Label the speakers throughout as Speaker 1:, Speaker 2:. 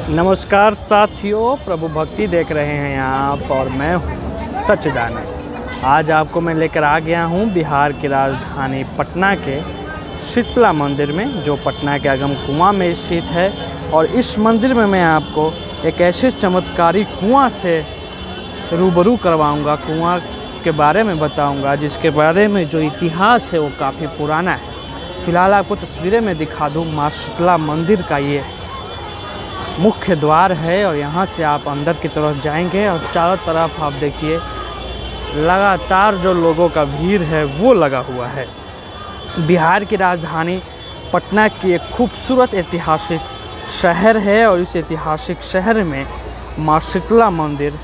Speaker 1: नमस्कार साथियों, प्रभु भक्ति देख रहे हैं आप और मैं हूँ सच्चिदानंद। आज आपको मैं लेकर आ गया हूँ बिहार की राजधानी पटना के शीतला मंदिर में, जो पटना के आगम कुआं में स्थित है। और इस मंदिर में मैं आपको एक ऐसे चमत्कारी कुआं से रूबरू करवाऊंगा, कुआं के बारे में बताऊंगा, जिसके बारे में जो इतिहास है वो काफ़ी पुराना है। फ़िलहाल आपको तस्वीरें में दिखा दूँ। माँ शीतला मंदिर का ये मुख्य द्वार है और यहाँ से आप अंदर की तरफ जाएंगे और चारों तरफ आप देखिए लगातार जो लोगों का भीड़ है वो लगा हुआ है। बिहार की राजधानी पटना की एक खूबसूरत ऐतिहासिक शहर है और इस ऐतिहासिक शहर में माँ शीतला मंदिर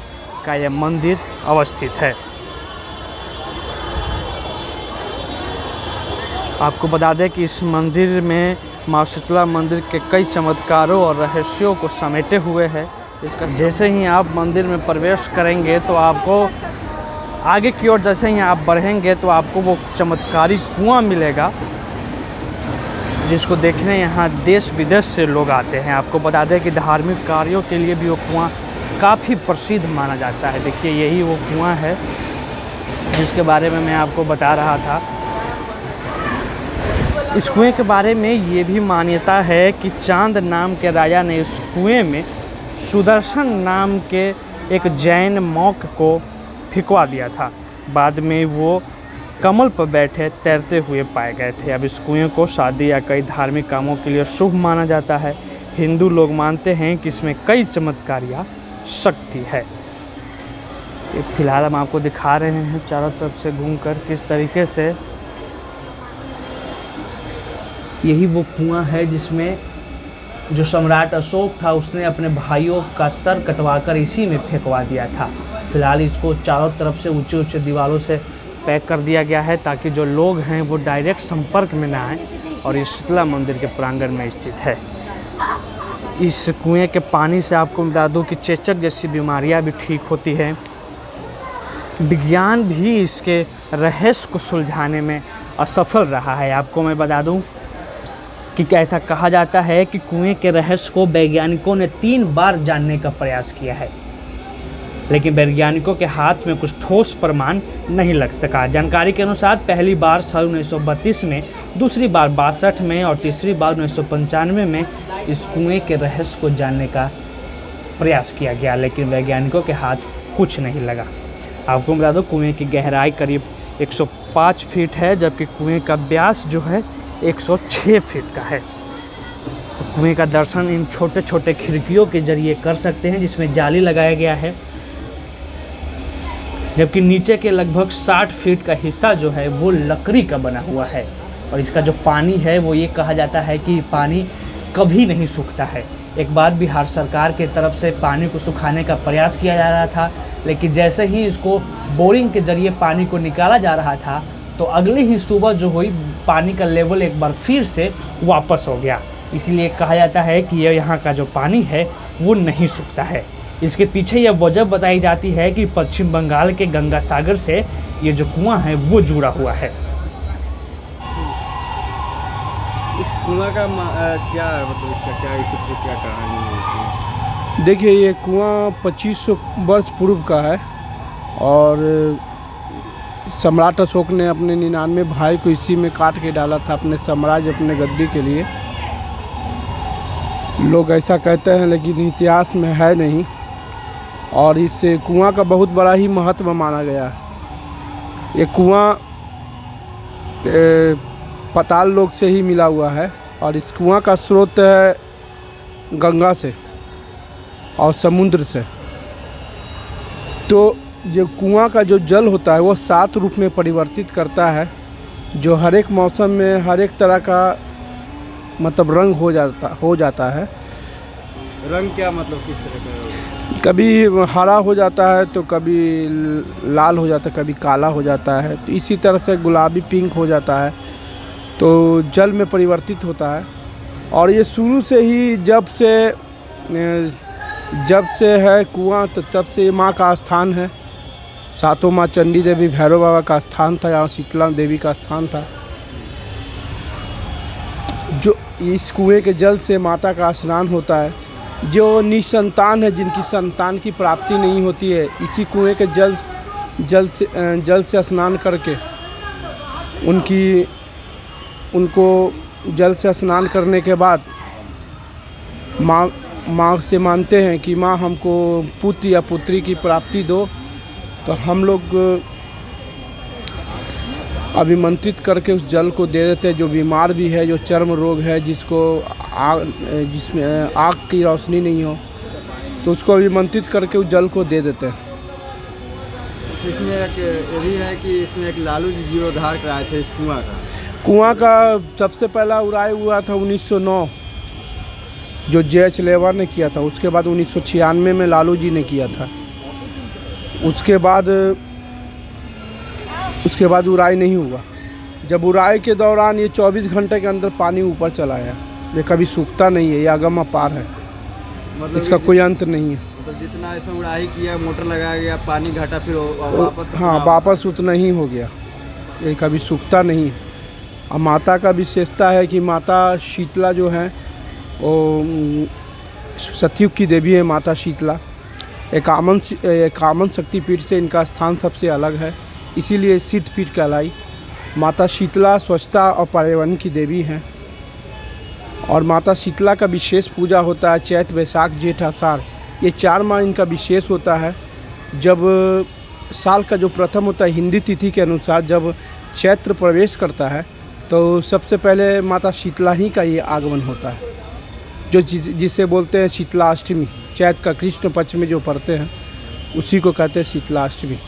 Speaker 1: का यह मंदिर अवस्थित है। आपको बता दें कि इस मंदिर में माँ शीतला मंदिर के कई चमत्कारों और रहस्यों को समेटे हुए है। इसका जैसे ही आप मंदिर में प्रवेश करेंगे तो आपको आगे की ओर जैसे ही आप बढ़ेंगे तो आपको वो चमत्कारी कुआं मिलेगा, जिसको देखने यहाँ देश विदेश से लोग आते हैं। आपको बता दें कि धार्मिक कार्यों के लिए भी वो कुआं काफ़ी प्रसिद्ध माना जाता है। देखिए यही वो कुआं है जिसके बारे में मैं आपको बता रहा था। इस कुएं के बारे में ये भी मान्यता है कि चांद नाम के राजा ने इस कुएं में सुदर्शन नाम के एक जैन मॉन्क को फिकवा दिया था। बाद में वो कमल पर बैठे तैरते हुए पाए गए थे। अब इस कुएं को शादी या कई धार्मिक कामों के लिए शुभ माना जाता है। हिंदू लोग मानते हैं कि इसमें कई चमत्कारियाँ शक्ति है। फिलहाल हम आपको दिखा रहे हैं चारों तरफ से घूमकर किस तरीके से यही वो कुआं है जिसमें जो सम्राट अशोक था उसने अपने भाइयों का सर कटवाकर इसी में फेंकवा दिया था। फिलहाल इसको चारों तरफ से ऊंचे ऊंचे दीवारों से पैक कर दिया गया है ताकि जो लोग हैं वो डायरेक्ट संपर्क में ना आए, और इस शीतला मंदिर के प्रांगण में स्थित है। इस कुएं के पानी से आपको बता दूं कि चेचक जैसी बीमारियां भी ठीक होती हैं। विज्ञान भी इसके रहस्य को सुलझाने में असफल रहा है। आपको मैं बता दूं कि ऐसा कहा जाता है कि कुएं के रहस्य को वैज्ञानिकों ने 3 बार जानने का प्रयास किया है, लेकिन वैज्ञानिकों के हाथ में कुछ ठोस प्रमाण नहीं लग सका। जानकारी के अनुसार पहली बार साल 1932 में, दूसरी बार 62 में और तीसरी बार 1995 में इस कुएं के रहस्य को जानने का प्रयास किया गया, लेकिन वैज्ञानिकों के हाथ कुछ नहीं लगा। आपको बता दो कुएं की गहराई करीब 105 फीट है, जबकि कुएं का व्यास जो है 106 फीट का है। कुएं का दर्शन इन छोटे छोटे खिड़कियों के जरिए कर सकते हैं, जिसमें जाली लगाया गया है। जबकि नीचे के लगभग 60 फीट का हिस्सा जो है वो लकड़ी का बना हुआ है। और इसका जो पानी है वो ये कहा जाता है कि पानी कभी नहीं सूखता है। एक बार बिहार सरकार के तरफ से पानी को सुखाने का प्रयास किया जा रहा था, लेकिन जैसे ही इसको बोरिंग के जरिए पानी को निकाला जा रहा था तो अगले ही सुबह जो हुई पानी का लेवल एक बार फिर से वापस हो गया। इसीलिए कहा जाता है कि यह यहाँ का जो पानी है वो नहीं सूखता है। इसके पीछे यह वजह बताई जाती है कि पश्चिम बंगाल के गंगा सागर से ये जो कुआं है वो जुड़ा हुआ है।
Speaker 2: इस कुआं का क्या मतलब इसका क्या इसी क्या कहानी है?
Speaker 3: देखिए ये कुआं 2500 वर्ष पूर्व का है और सम्राट अशोक ने अपने 99 भाई को इसी में काट के डाला था अपने साम्राज्य, अपने गद्दी के लिए। लोग ऐसा कहते हैं लेकिन इतिहास में है नहीं। और इस कुआं का बहुत बड़ा ही महत्व माना गया है। ये कुआं पाताल लोक से ही मिला हुआ है और इस कुआं का स्रोत है गंगा से और समुद्र से। तो जो कुआं का जो जल होता है वो 7 रूप में परिवर्तित करता है, जो हर एक मौसम में हर एक तरह का मतलब रंग हो जाता है।
Speaker 2: रंग क्या मतलब किस तरह का?
Speaker 3: कभी हरा हो जाता है तो कभी लाल हो जाता है, कभी काला हो जाता है, तो इसी तरह से गुलाबी पिंक हो जाता है। तो जल में परिवर्तित होता है। और ये शुरू से ही जब से है कुआं तो तब से माँ का स्थान है। सातों माँ चंडी देवी, भैरव बाबा का स्थान था, यहाँ शीतला देवी का स्थान था। जो इस कुएं के जल से माता का स्नान होता है। जो निसंतान है, जिनकी संतान की प्राप्ति नहीं होती है, इसी कुएं के जल से स्नान करके उनको जल से स्नान करने के बाद माँ से मानते हैं कि माँ हमको पुत्र या पुत्री की प्राप्ति दो, तो हम लोग अभिमंत्रित करके उस जल को दे देते हैं। जो बीमार भी है, जो चर्म रोग है, जिसमें आग की रोशनी नहीं हो, तो उसको अभिमंत्रित करके उस जल को दे देते हैं।
Speaker 2: इसमें एक ये भी है कि इसमें एक लालू जी जीर्णोद्धार कराए थे इस
Speaker 3: कुआं का सबसे पहला उड़ाई हुआ था 1909, जो JH लेवा ने किया था। उसके बाद 1996 में लालू जी ने किया था। उसके बाद उड़ाई नहीं हुआ। जब उड़ाई के दौरान ये 24 घंटे के अंदर पानी ऊपर चला आया। ये कभी सूखता नहीं है, ये अगम अपार है,
Speaker 2: मतलब
Speaker 3: इसका कोई अंत नहीं है।
Speaker 2: मतलब जितना इसमें उड़ाई किया, मोटर लगाया गया, पानी घटा, फिर वापस
Speaker 3: वापस उतना ही हो गया। ये कभी सूखता नहीं है। और माता का विशेषता है कि माता शीतला जो है वो सतयुग की देवी है। माता शीतला एकामन शक्तिपीठ से इनका स्थान सबसे अलग है, इसीलिए सिद्धपीठ कहलाई। माता शीतला स्वच्छता और पर्यावरण की देवी हैं। और माता शीतला का विशेष पूजा होता है चैत, वैशाख, जेठ, आषाढ़, ये 4 माह इनका विशेष होता है। जब साल का जो प्रथम होता है हिंदी तिथि के अनुसार, जब चैत्र प्रवेश करता है तो सबसे पहले माता शीतला ही का ये आगमन होता है, जो जिसे बोलते हैं शीतलाष्टमी। चैत का कृष्ण पक्ष में जो पढ़ते हैं उसी को कहते हैं शीतलाष्टमी।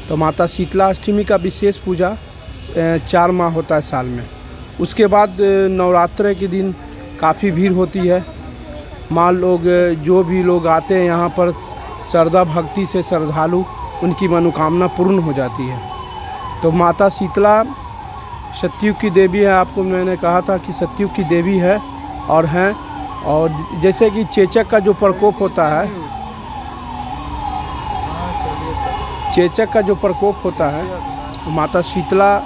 Speaker 3: तो माता शीतलाष्टमी का विशेष पूजा 4 माह होता है साल में। उसके बाद नवरात्र के दिन काफ़ी भीड़ होती है। माँ लोग, जो भी लोग आते हैं यहाँ पर श्रद्धा भक्ति से, श्रद्धालु, उनकी मनोकामना पूर्ण हो जाती है। तो माता शीतला सतयुग की देवी है। आपको मैंने कहा था कि सतयुग की देवी है और हैं। और जैसे कि चेचक का जो प्रकोप होता है, माता शीतला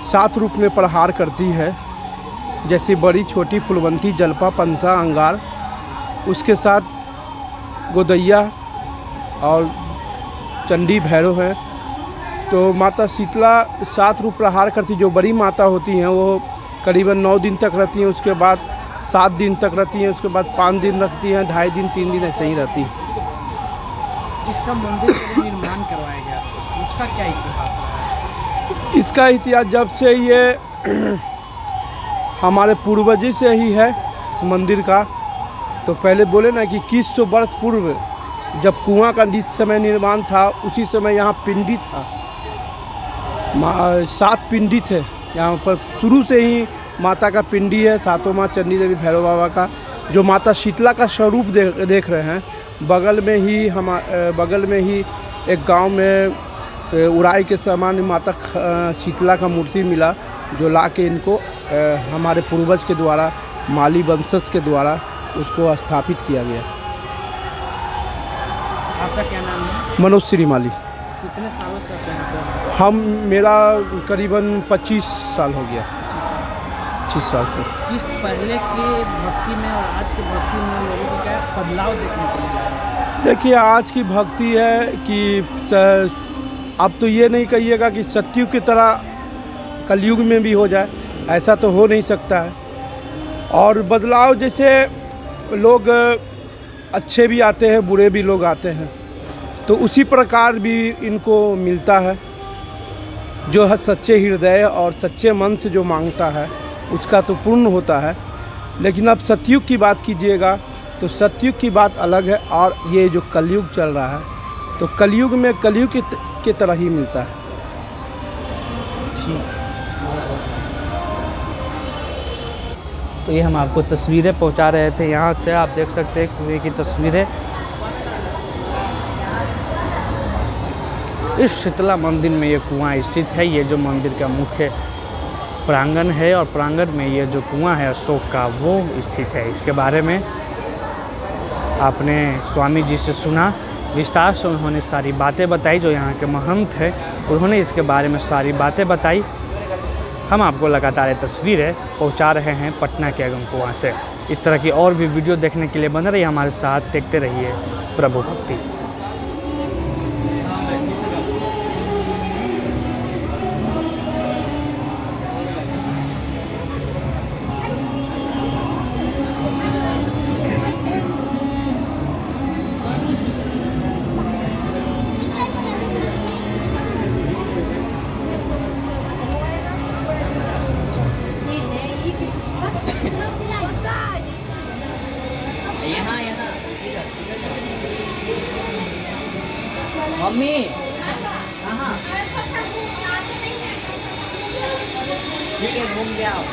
Speaker 3: 7 रूप में प्रहार करती है, जैसे बड़ी, छोटी, फुलवंती, जलपा, पंसा, अंगार। उसके साथ गोदैया और चंडी भैरव है। तो माता शीतला 7 रूप प्रहार करती। जो बड़ी माता होती हैं वो करीबन 9 दिन तक रहती हैं, उसके बाद 7 दिन तक रहती हैं, उसके बाद 5 दिन रखती हैं, 2.5 दिन, 3 दिन ऐसे ही रहती हैं।
Speaker 1: इसका मंदिर का निर्माण करवाया गया, उसका क्या इतिहास है?
Speaker 3: इसका इतिहास जब से ये हमारे पूर्वज से ही है इस मंदिर का। तो पहले बोले ना कि 2100 वर्ष पूर्व जब कुआं का जिस समय निर्माण था, उसी समय यहाँ पिंडी था। 7 पिंडी थे यहाँ पर। शुरू से ही माता का पिंडी है, 7 माँ चंडी देवी भैरव बाबा का। जो माता शीतला का स्वरूप देख रहे हैं, बगल में ही एक गांव में उड़ाई के समान माता शीतला का मूर्ति मिला, जो ला के इनको हमारे पूर्वज के द्वारा, माली वंशज के द्वारा उसको स्थापित किया गया।
Speaker 1: आपका क्या नाम है?
Speaker 3: मनोज श्री माली।
Speaker 1: कितने सालों से आप यहाँ पे?
Speaker 3: मेरा करीबन 25 साल हो गया। 25 साल से।
Speaker 1: इस पहले की भक्ति में और आज की भक्ति में लोगों को क्या बदलाव देखने को मिला है?
Speaker 3: देखिए, आज की भक्ति है कि अब तो ये नहीं कहिएगा कि सतयुग की तरह कलयुग में भी हो जाए, ऐसा तो हो नहीं सकता है। और बदलाव जैसे लोग अच्छे भी आते हैं, बुरे भी लोग आते हैं, तो उसी प्रकार भी इनको मिलता है। जो है सच्चे हृदय और सच्चे मन से जो मांगता है उसका तो पूर्ण होता है। लेकिन अब सतयुग की बात कीजिएगा तो सतयुग की बात अलग है, और ये जो कलयुग चल रहा है तो कलयुग में कलयुग की तरह ही मिलता है।
Speaker 1: तो ये हम आपको तस्वीरें पहुंचा रहे थे यहाँ से। आप देख सकते हैं कुएं की तस्वीरें। इस शीतला मंदिर में ये कुआं स्थित है। ये जो मंदिर का मुख्य प्रांगण है, और प्रांगण में ये जो कुआं है अशोक का, वो स्थित है। इसके बारे में आपने स्वामी जी से सुना, विस्तार से उन्होंने सारी बातें बताई। जो यहाँ के महंत हैं उन्होंने इसके बारे में सारी बातें बताई। हम आपको लगातार ये तस्वीरें पहुंचा रहे हैं पटना के अगमकुआं से। इस तरह की और भी वीडियो देखने के लिए बने रहिए हमारे साथ, देखते रहिए प्रभु भक्ति।
Speaker 4: मम्मी कहाँ? ठीक है घूम के आओ।